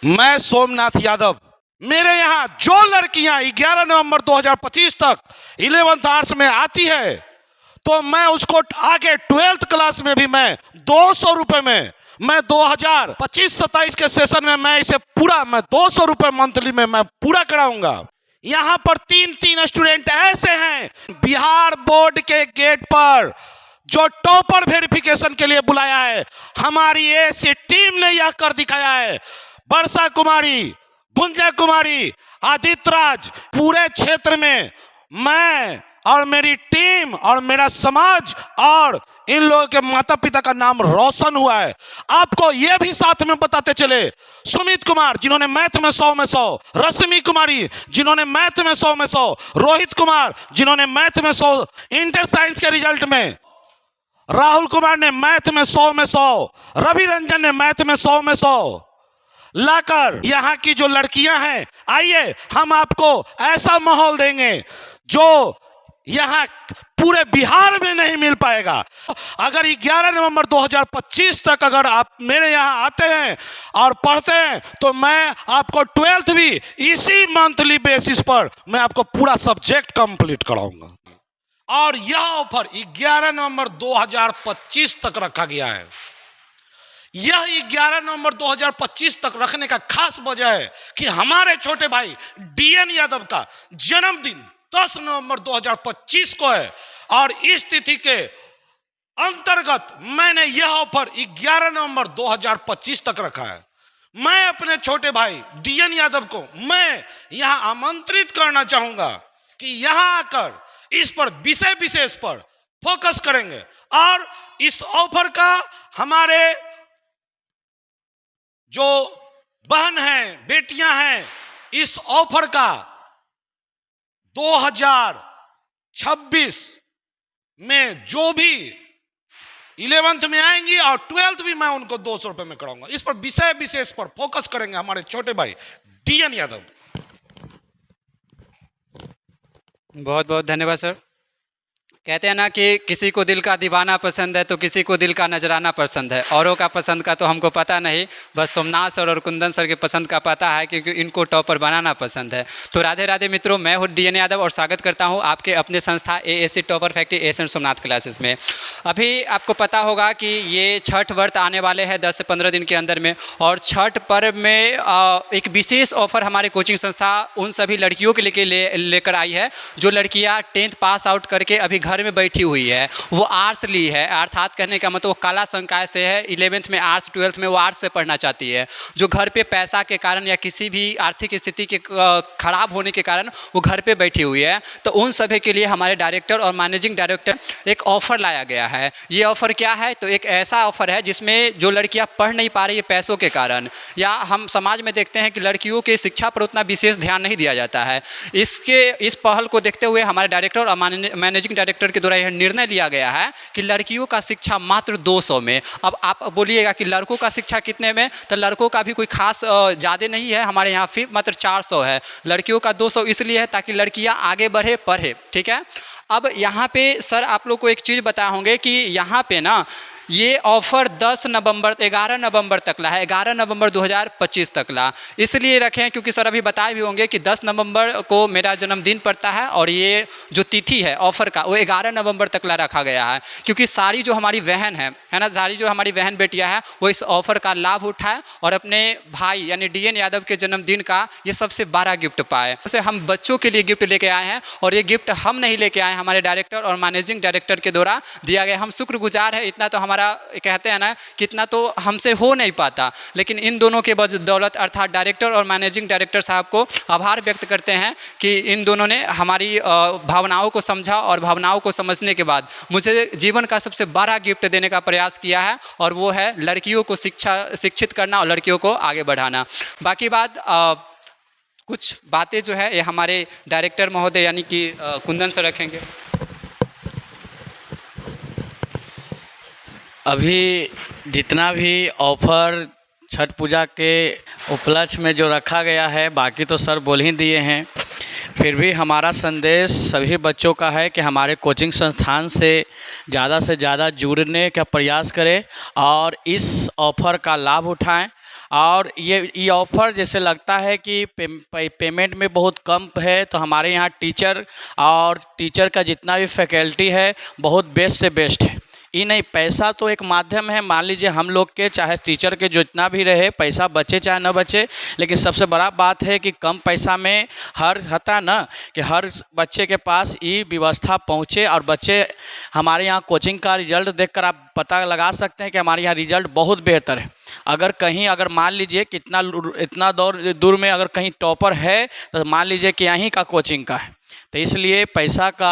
मैं सोमनाथ यादव, मेरे यहाँ जो लड़कियां 11 नवंबर 2025 तक 11th आर्ट्स में आती है तो मैं उसको आगे 12th क्लास में भी मैं 200 रुपए में, मैं 2025-27 के सेशन में मैं इसे पूरा 200 रुपए मंथली में मैं पूरा कराऊंगा। यहाँ पर 3 स्टूडेंट ऐसे हैं बिहार बोर्ड के गेट पर जो टॉपर वेरिफिकेशन के लिए बुलाया है। हमारी एसी टीम ने यह कर दिखाया है। वर्षा कुमारी, गुंजा कुमारी, आदित्य राज, पूरे क्षेत्र में मैं और मेरी टीम और मेरा समाज और इन लोगों के माता पिता का नाम रोशन हुआ है। आपको यह भी साथ में बताते चले, सुमित कुमार जिन्होंने मैथ में 100 में 100, रश्मि कुमारी जिन्होंने मैथ में 100 में 100, रोहित कुमार जिन्होंने मैथ में 100 इंटर साइंस के रिजल्ट में, राहुल कुमार ने मैथ में 100 में 100, रवि रंजन ने मैथ में 100 में 100 लाकर यहाँ की जो लड़कियां हैं, आइए हम आपको ऐसा माहौल देंगे जो यहाँ पूरे बिहार में नहीं मिल पाएगा। अगर 11 नवंबर 2025 तक अगर आप मेरे यहाँ आते हैं और पढ़ते हैं तो मैं आपको 12th भी इसी मंथली बेसिस पर मैं आपको पूरा सब्जेक्ट कंप्लीट कराऊंगा। और यह ऑफर 11 नवंबर 2025 तक रखा गया है। यह 11 नवंबर 2025 तक रखने का खास वजह है कि हमारे छोटे भाई डीएन यादव का जन्मदिन 10 नवंबर 2025 को है और इस तिथि के अंतर्गत मैंने यह ऑफर 11 नवंबर 2025 तक रखा है। मैं अपने छोटे भाई डीएन यादव को मैं यहां आमंत्रित करना चाहूंगा कि यहां आकर इस पर विषय विशेष पर फोकस करेंगे और इस ऑफर का हमारे जो बहन हैं, बेटियां हैं, इस ऑफर का 2026 में जो भी 11th में आएंगी और 12th भी मैं उनको 200 रुपए में कराऊंगा। इस पर विषय विशेष पर फोकस करेंगे हमारे छोटे भाई डीएन यादव। बहुत बहुत धन्यवाद सर। कहते हैं ना कि किसी को दिल का दीवाना पसंद है तो किसी को दिल का नजराना पसंद है। औरों का पसंद का तो हमको पता नहीं, बस सोमनाथ सर और कुंदन सर के पसंद का पता है क्योंकि इनको टॉपर बनाना पसंद है। तो राधे राधे मित्रों, मैं हूँ डीएन यादव और स्वागत करता हूँ आपके अपने संस्था ASC topper factory S Somnath classes में। अभी आपको पता होगा कि ये छठ व्रत आने वाले हैं 10 से 15 दिन के अंदर में, और छठ पर्व में एक विशेष ऑफर हमारे कोचिंग संस्था उन सभी लड़कियों के लेकर आई है जो लड़कियाँ 10th पास आउट करके अभी घर में बैठी हुई है। वो आर्ट्स ली है, अर्थात कहने का मतलब वो कला संकाय से है, 11th में आर्ट्स, 12th में वो आर्ट्स से पढ़ना चाहती है। जो घर पे पैसा के कारण या किसी भी आर्थिक स्थिति के खराब होने के कारण वो घर पे बैठी हुई है, तो उन सभी के लिए हमारे डायरेक्टर और मैनेजिंग डायरेक्टर एक ऑफ़र लाया गया है। ये ऑफ़र क्या है? तो एक ऐसा ऑफ़र है जिसमें जो लड़कियाँ पढ़ नहीं पा रही है पैसों के कारण, या हम समाज में देखते हैं कि लड़कियों के शिक्षा पर उतना विशेष ध्यान नहीं दिया जाता है। इस पहल को देखते हुए हमारे डायरेक्टर और मैनेजिंग डायरेक्टर के द्वारा यह निर्णय लिया गया है कि लड़कियों का शिक्षा मात्र 200 में। अब आप बोलिएगा कि लड़कों का शिक्षा कितने में? तो लड़कों का भी कोई खास ज़्यादा नहीं है, हमारे यहाँ फी मात्र 400 है। लड़कियों का 200 इसलिए है ताकि लड़कियाँ आगे बढ़े, पढ़े। ठीक है। अब यहाँ पे सर आप लोग को एक चीज़ बताए होंगे कि यहाँ पे ना ये ऑफ़र 11 नवंबर तक ला है, 11 नवंबर 2025 तक ला। इसलिए रखें क्योंकि सर अभी बताए भी होंगे कि 10 नवंबर को मेरा जन्मदिन पड़ता है और ये जो तिथि है ऑफ़र का वो 11 नवंबर तक ला रखा गया है, क्योंकि सारी जो हमारी बहन है ना, सारी जो हमारी बहन बेटियां हैं वो इस ऑफ़र का लाभ उठाए और अपने भाई यानी डीएन यादव के जन्मदिन का ये सबसे बड़ा गिफ्ट पाए। जैसे हम बच्चों के लिए गिफ्ट लेके आए हैं और ये गिफ्ट हम नहीं लेके आए, हमारे डायरेक्टर और मैनेजिंग डायरेक्टर के द्वारा दिया गया। हम शुक्रगुजार है, इतना तो हमारा कहते हैं ना कितना तो हमसे हो नहीं पाता, लेकिन इन दोनों के बदौलत अर्थात डायरेक्टर और मैनेजिंग डायरेक्टर साहब को आभार व्यक्त करते हैं कि इन दोनों ने हमारी भावनाओं को समझा और भावनाओं को समझने के बाद मुझे जीवन का सबसे बड़ा गिफ्ट देने का प्रयास किया है, और वो है लड़कियों को शिक्षित करना और लड़कियों को आगे बढ़ाना। बाकी बात कुछ बातें जो है ये हमारे डायरेक्टर महोदय यानी कि कुंदन सर रखेंगे। अभी जितना भी ऑफ़र छठ पूजा के उपलक्ष्य में जो रखा गया है बाकी तो सर बोल ही दिए हैं, फिर भी हमारा संदेश सभी बच्चों का है कि हमारे कोचिंग संस्थान से ज़्यादा जुड़ने का प्रयास करें और इस ऑफ़र का लाभ उठाएं। और ये ऑफ़र जैसे लगता है कि पेमेंट में बहुत कम है, तो हमारे यहाँ टीचर का जितना भी फैकल्टी है बहुत बेस्ट से बेस्ट है। ये नहीं, पैसा तो एक माध्यम है, मान लीजिए हम लोग के चाहे टीचर के जितना भी रहे, पैसा बचे चाहे न बचे, लेकिन सबसे बड़ा बात है कि कम पैसा में होता ना कि हर बच्चे के पास ये व्यवस्था पहुँचे और बच्चे हमारे यहाँ कोचिंग का रिजल्ट देखकर आप पता लगा सकते हैं कि हमारे यहाँ रिजल्ट बहुत बेहतर है। अगर मान लीजिए कि इतना दूर में अगर कहीं टॉपर है तो मान लीजिए कि यहीं का कोचिंग का है। तो इसलिए पैसा का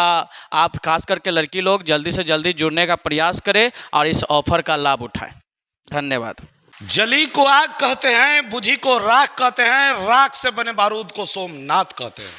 आप खास करके लड़की लोग जल्दी से जल्दी जुड़ने का प्रयास करें और इस ऑफ़र का लाभ उठाएं। धन्यवाद। जली को आग कहते हैं, बुझी को राख कहते हैं, राख से बने बारूद को सोमनाथ कहते हैं।